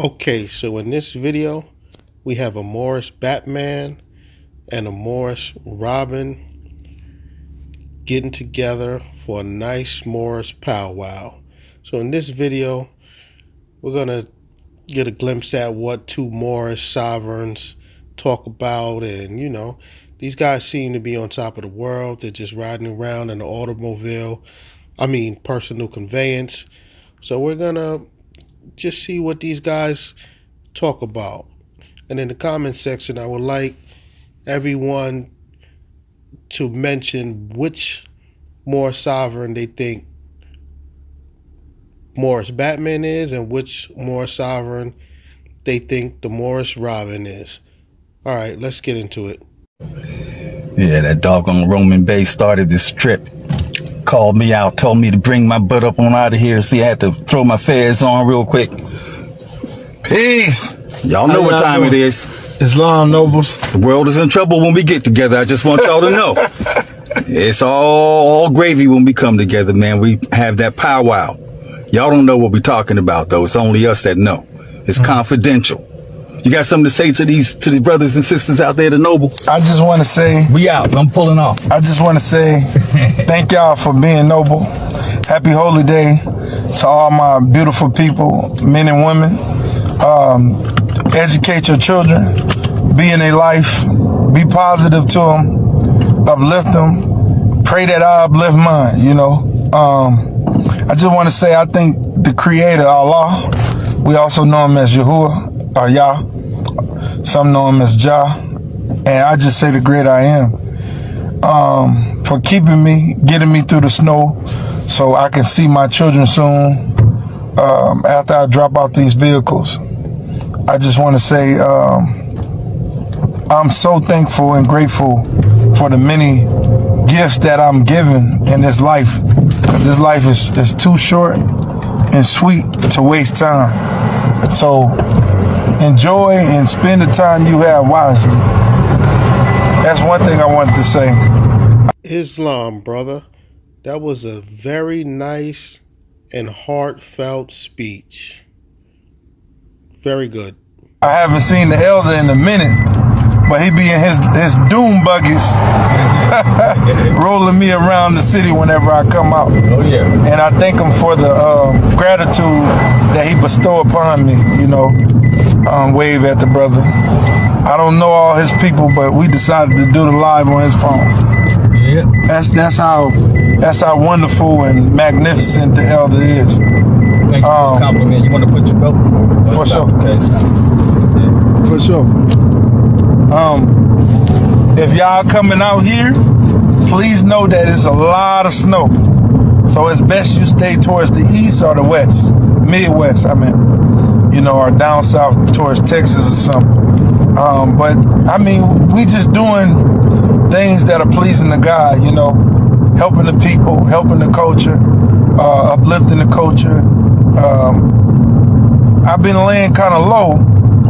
Okay, so in this video, we have a Moorish Batman and a Moorish Robin getting together for a nice Moorish powwow. So in this video, we're going to get a glimpse at what two Moorish sovereigns talk about. And, you know, these guys seem to be on top of the world. They're just riding around in an automobile, personal conveyance. So we're going to just see what these guys talk about. And in the comment section, I would like everyone to mention which Moorish sovereign they think Moorish Batman is and which Moorish sovereign they think the Moorish Robin is. All right, let's get into it. Yeah, that doggone Roman base started this trip. Called me out, told me to bring my butt up on out of here. See, I had to throw my fez on real quick. Peace. Y'all know what time it is. Islam nobles. The world is in trouble when we get together. I just want y'all to know. It's all gravy when we come together, man. We have that powwow. Y'all don't know what we're talking about, though. It's only us that know. It's confidential. You got something to say to the brothers and sisters out there, the nobles? I just want to say, we out. I'm pulling off. I just want to say thank y'all for being noble. Happy Holy Day to all my beautiful people, men and women. Educate your children. Be in their life. Be positive to them. Uplift them. Pray that I uplift mine, you know. I just want to say I think the Creator, Allah, we also know him as Yahuwah, or Yah. Some know him as Jah. And I just say the great I am. For keeping me, getting me through the snow so I can see my children soon after I drop out these vehicles. I just want to say I'm so thankful and grateful for the many gifts that I'm given in this life. Because this life is too short and sweet to waste time. So enjoy and spend the time you have wisely. That's one thing I wanted to say. Islam, brother. That was a very nice and heartfelt speech. Very good. I haven't seen the elder in a minute, but he be in his doom buggies rolling me around the city whenever I come out. Oh, yeah. And I thank him for the gratitude that he bestowed upon me, you know. Wave at the brother. I don't know all his people, but we decided to do the live on his phone. Yeah. That's how wonderful and magnificent the elder is. Thank you for the compliment. You want to put your belt? For sure. Okay, stop. Yeah. For sure. If y'all coming out here, please know that it's a lot of snow. So it's best you stay towards the east or the west, Midwest, I mean. You know, or down south towards Texas or something. But I mean, we just doing things that are pleasing to God, you know, helping the people, helping the culture, uplifting the culture. I've been laying kind of low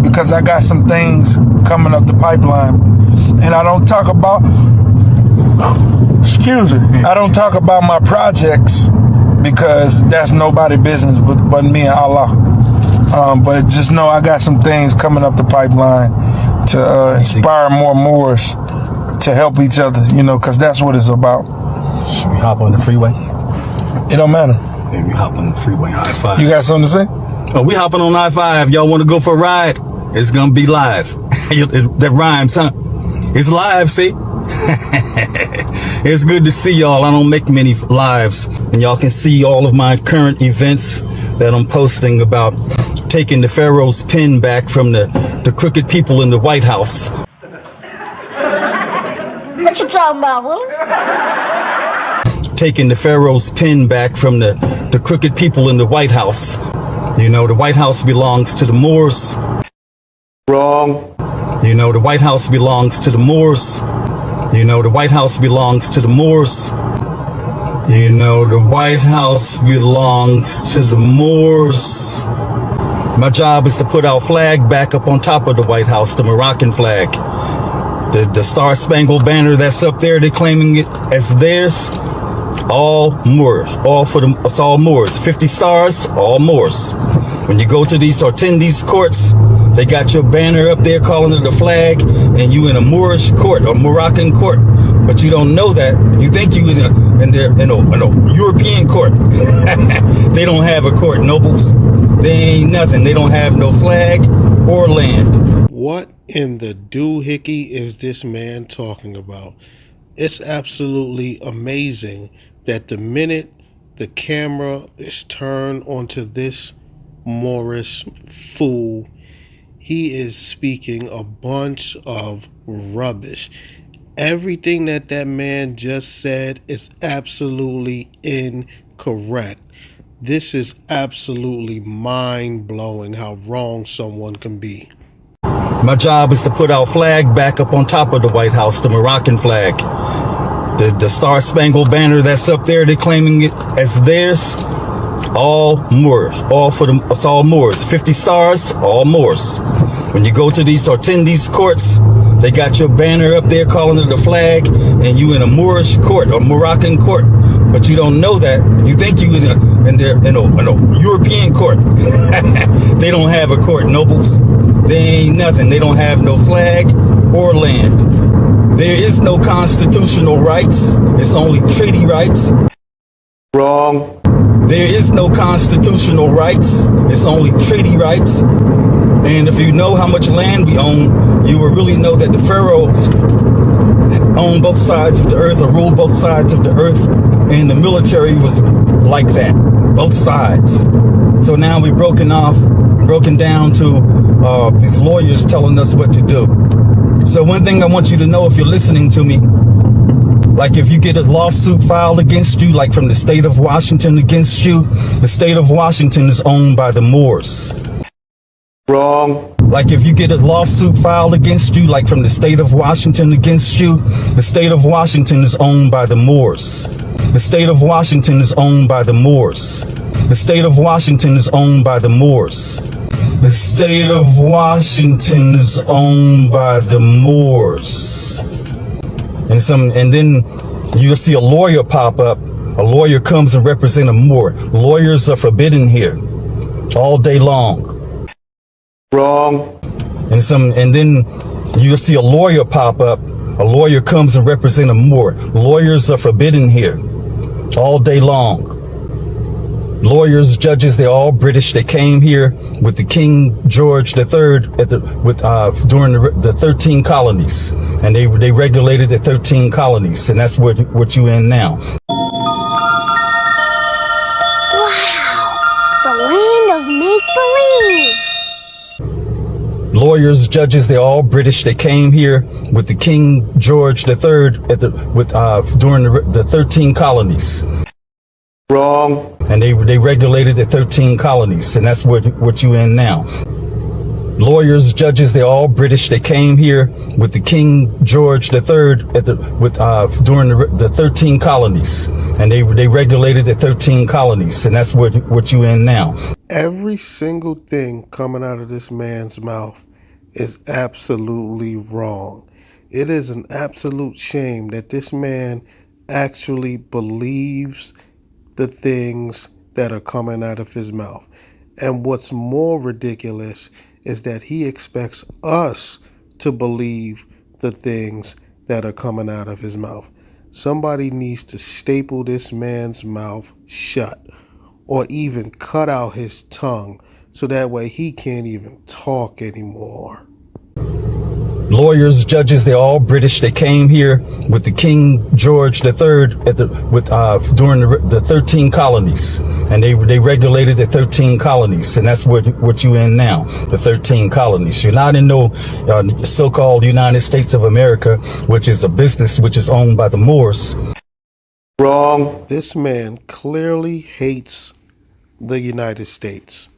because I got some things coming up the pipeline. And I don't talk about, I don't talk about my projects because that's nobody's business but me and Allah. But just know I got some things coming up the pipeline to inspire more Moors to help each other, you know, because that's what it's about. Should we hop on the freeway? It don't matter. Maybe hop on the freeway, I-5. You got something to say? Oh, we hopping on I-5. Y'all want to go for a ride? It's going to be live. That rhymes, huh? It's live, see? It's good to see y'all. I don't make many lives. And y'all can see all of my current events that I'm posting about taking the Pharaoh's pen back from the crooked people in the White House. What you talking about, Willis? Taking the Pharaoh's pen back from the crooked people in the White House. You know, the White House belongs to the Moors. Wrong. You know, the White House belongs to the Moors. You know, the White House belongs to the Moors. You know, the White House belongs to the Moors. My job is to put our flag back up on top of the White House, the Moroccan flag. The Star Spangled Banner that's up there, they're claiming it as theirs. All Moors, all for them, it's all Moors. 50 stars, all Moors. When you go to these or attend these courts, they got your banner up there calling it a flag, and you in a Moorish court or Moroccan court, but you don't know that. You think you in a European court. They don't have a court, nobles. They ain't nothing. They don't have no flag or land. What in the doohickey is this man talking about? It's absolutely amazing that the minute the camera is turned onto this Moorish fool, he is speaking a bunch of rubbish. Everything that man just said is absolutely incorrect. This is absolutely mind-blowing how wrong someone can be. My job is to put our flag back up on top of the White House, the Moroccan flag. The Star Spangled Banner that's up there, they're claiming it as theirs. All Moors, all for them, it's all Moors. 50 stars, all Moors. When you go to these or attend these courts, they got your banner up there calling it a flag, and you in a Moorish court or Moroccan court, but you don't know that. You think you in a European court. They don't have a court, nobles. They ain't nothing. They don't have no flag or land. There is no constitutional rights. It's only treaty rights. Wrong. There is no constitutional rights. It's only treaty rights. And if you know how much land we own, you will really know that the Pharaohs own both sides of the earth or ruled both sides of the earth. And the military was like that, both sides. So now we're broken down to these lawyers telling us what to do. So one thing I want you to know, if you're listening to me, like if you get a lawsuit filed against you, like from the state of Washington against you, the state of Washington is owned by the Moors. Wrong. Like if you get a lawsuit filed against you, like from the state of Washington against you, the state of Washington is owned by the Moors. The state of Washington is owned by the Moors. The state of Washington is owned by the Moors. The state of Washington is owned by the Moors. And then you'll see a lawyer pop up. A lawyer comes and represent a Moor. Lawyers are forbidden here all day long. Wrong. And then you'll see a lawyer pop up. A lawyer comes and represent a Moor. Lawyers are forbidden here all day long. Lawyers, judges, they're all British. They came here with the King George III during the 13 colonies, and they regulated the 13 colonies, and that's what you in now. Wow, the land of make-believe. Lawyers, judges, they're all British. They came here with the King George III during the 13 colonies. Wrong. And they regulated the 13 colonies, and that's what you in now. Lawyers, judges, they're all British. They came here with the King George III during the 13 colonies, and they regulated the 13 colonies, and that's what you in now. Every single thing coming out of this man's mouth is absolutely wrong. It is an absolute shame that this man actually believes the things that are coming out of his mouth. And what's more ridiculous is that he expects us to believe the things that are coming out of his mouth. Somebody needs to staple this man's mouth shut, or even cut out his tongue so that way he can't even talk anymore. Lawyers, judges, they're all British. They came here with the King George III during the 13 colonies, and they regulated the 13 colonies, and that's what you in now, the 13 colonies. You're not in no so-called United States of America, which is a business which is owned by the Moors. Wrong. This man clearly hates the United States,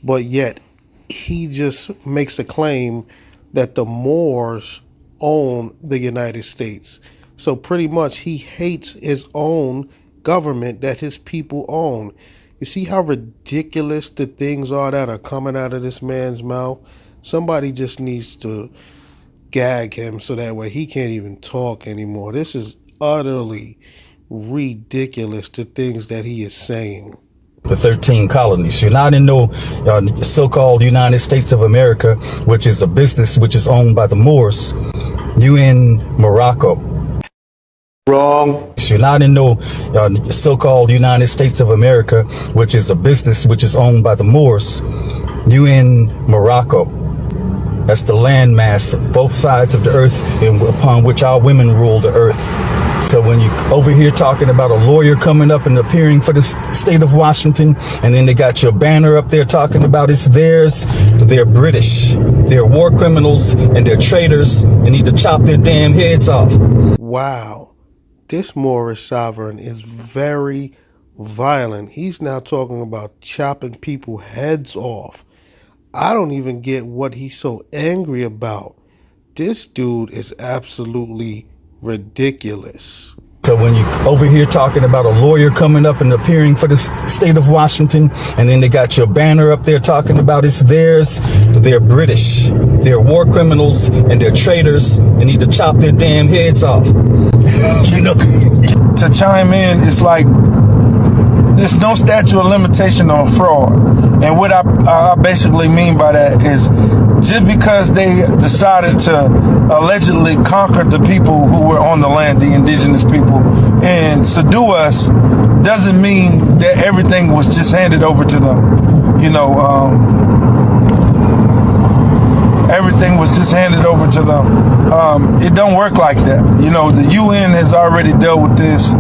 but yet he just makes a claim that the Moors own the United States. So pretty much he hates his own government that his people own. You see how ridiculous the things are that are coming out of this man's mouth? Somebody just needs to gag him so that way he can't even talk anymore. This is utterly ridiculous, the things that he is saying. The 13 colonies. You're not in no so-called United States of America, which is a business which is owned by the Moors. You in Morocco. Wrong. You're not in no so-called United States of America, which is a business which is owned by the Moors. You in Morocco. That's the landmass of both sides of the earth upon which our women rule the earth. So when you over here talking about a lawyer coming up and appearing for the state of Washington, and then they got your banner up there talking about it's theirs, they're British, they're war criminals, and they're traitors, and need to chop their damn heads off. Wow, this Moorish sovereign is very violent. He's now talking about chopping people's heads off. I don't even get what he's so angry about. This dude is absolutely ridiculous. So when you over here talking about a lawyer coming up and appearing for the state of Washington, and then they got your banner up there talking about it's theirs, they're British, they're war criminals, and they're traitors, and need to chop their damn heads off. You know, To chime in, it's like there's no statute of limitation on fraud. And what I basically mean by that is just because they decided to allegedly conquer the people who were on the land, the indigenous people, and subdue us, doesn't mean that everything was just handed over to them. You know, everything was just handed over to them. It don't work like that. You know, the UN has already dealt with this.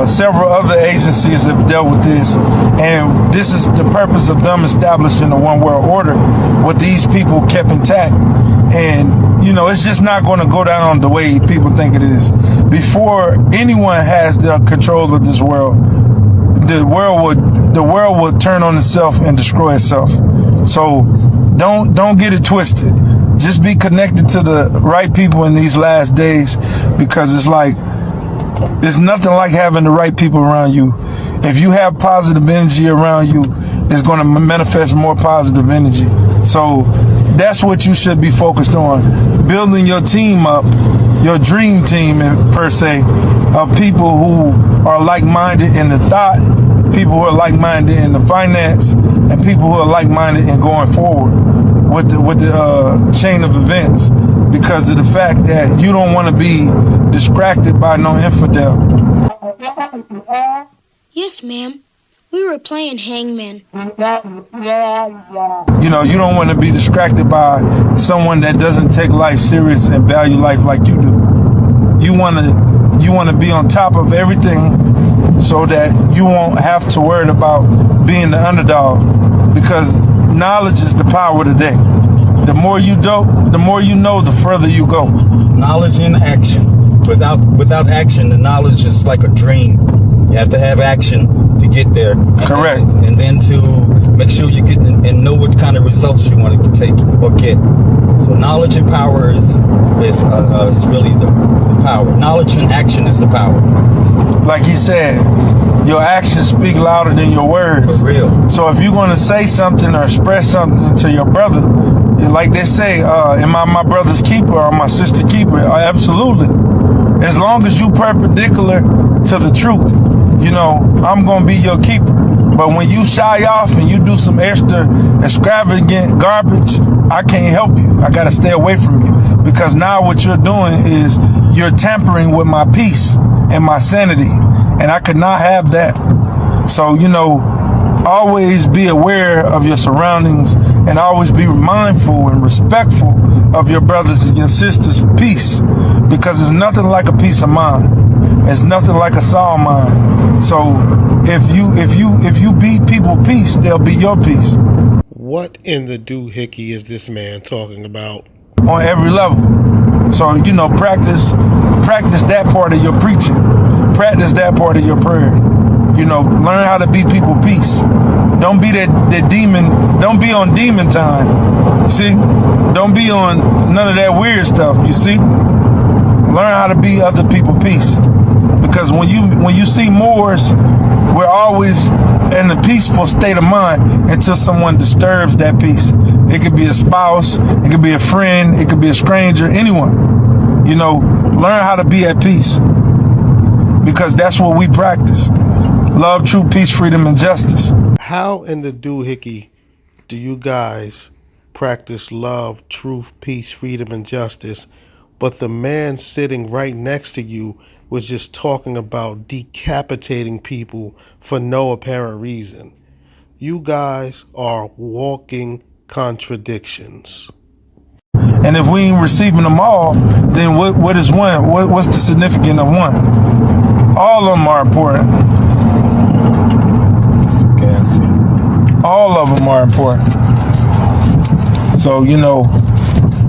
Several other agencies have dealt with this, and this is the purpose of them establishing a one world order with these people kept intact. And you know, it's just not going to go down the way people think it is. Before anyone has the control of this world, the world will turn on itself and destroy itself. So don't get it twisted. Just be connected to the right people in these last days, because it's like, there's nothing like having the right people around you. If you have positive energy around you, it's going to manifest more positive energy. So that's what you should be focused on. Building your team up, your dream team per se, of people who are like-minded in the thought, people who are like-minded in the finance, and people who are like-minded in going forward with the chain of events, because of the fact that you don't want to be distracted by no infidel. Yes, ma'am. We were playing hangman. You know, you don't want to be distracted by someone that doesn't take life serious and value life like you do. You want to be on top of everything so that you won't have to worry about being the underdog, because knowledge is the power of the day. The more you know, the further you go. knowledge in action. Without action, the knowledge is like a dream. You have to have action to get there. Correct. And then to make sure you get and know what kind of results you want to take or get. So knowledge and power is really the power. Knowledge and action is the power. Like he said, your actions speak louder than your words. For real. So if you're going to say something or express something to your brother, like they say, am I my brother's keeper or my sister's keeper? Absolutely. As long as you perpendicular to the truth, you know, I'm going to be your keeper. But when you shy off and you do some extra extravagant garbage, I can't help you. I got to stay away from you, because now what you're doing is you're tampering with my peace and my sanity, and I could not have that. So, you know, always be aware of your surroundings and always be mindful and respectful of your brothers and your sisters' peace, because it's nothing like a peace of mind. It's nothing like a sound mind. So if you beat people peace, they'll be your peace. What in the doohickey is this man talking about? On every level. So, you know, practice that part of your preaching. Practice that part of your prayer. You know, learn how to beat people peace. Don't be that demon. Don't be on demon time. You see? Don't be on none of that weird stuff. You see? Learn how to beat other people peace. Because when you see Moors, we're always in a peaceful state of mind until someone disturbs that peace. It could be a spouse, it could be a friend, it could be a stranger, anyone. You know, learn how to be at peace. because that's what we practice. Love, truth, peace, freedom, and justice. How in the doohickey do you guys practice love, truth, peace, freedom, and justice, but the man sitting right next to you was just talking about decapitating people for no apparent reason? You guys are walking contradictions. And if we ain't receiving them all, then what is one? What's the significance of one? All of them are important. All of them are important. So, you know,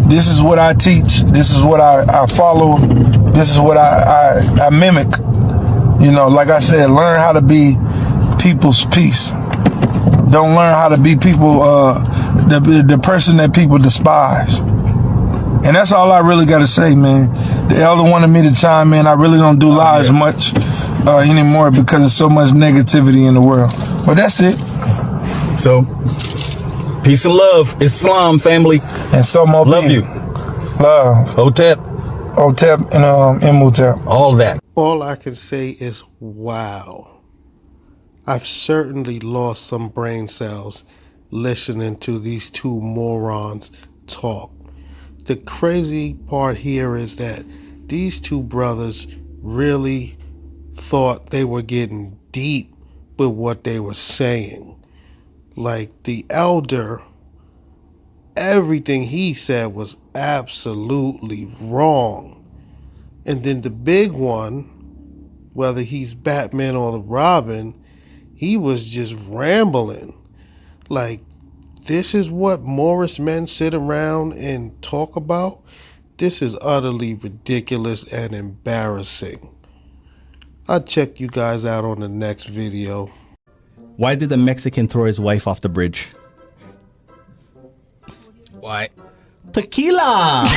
this is what I teach. This is what I follow. This is what I mimic. You know, like I said, learn how to be people's peace. Don't learn how to be people, the person that people despise. And that's all I really got to say, man. The elder wanted me to chime in. I really don't do lives much anymore because there's so much negativity in the world. But that's it. So, peace and love, Islam family. And so more love you. Love. Hotep. Hotep and Imhotep. All that. All I can say is wow. I've certainly lost some brain cells listening to these two morons talk. The crazy part here is that these two brothers really thought they were getting deep with what they were saying. Like the elder, everything he said was absolutely wrong. And then the big one, whether he's Batman or the Robin, he was just rambling. Like, this is what Moorish men sit around and talk about? This is utterly ridiculous and embarrassing. I'll check you guys out on the next video. Why did a Mexican throw his wife off the bridge? Why? Tequila!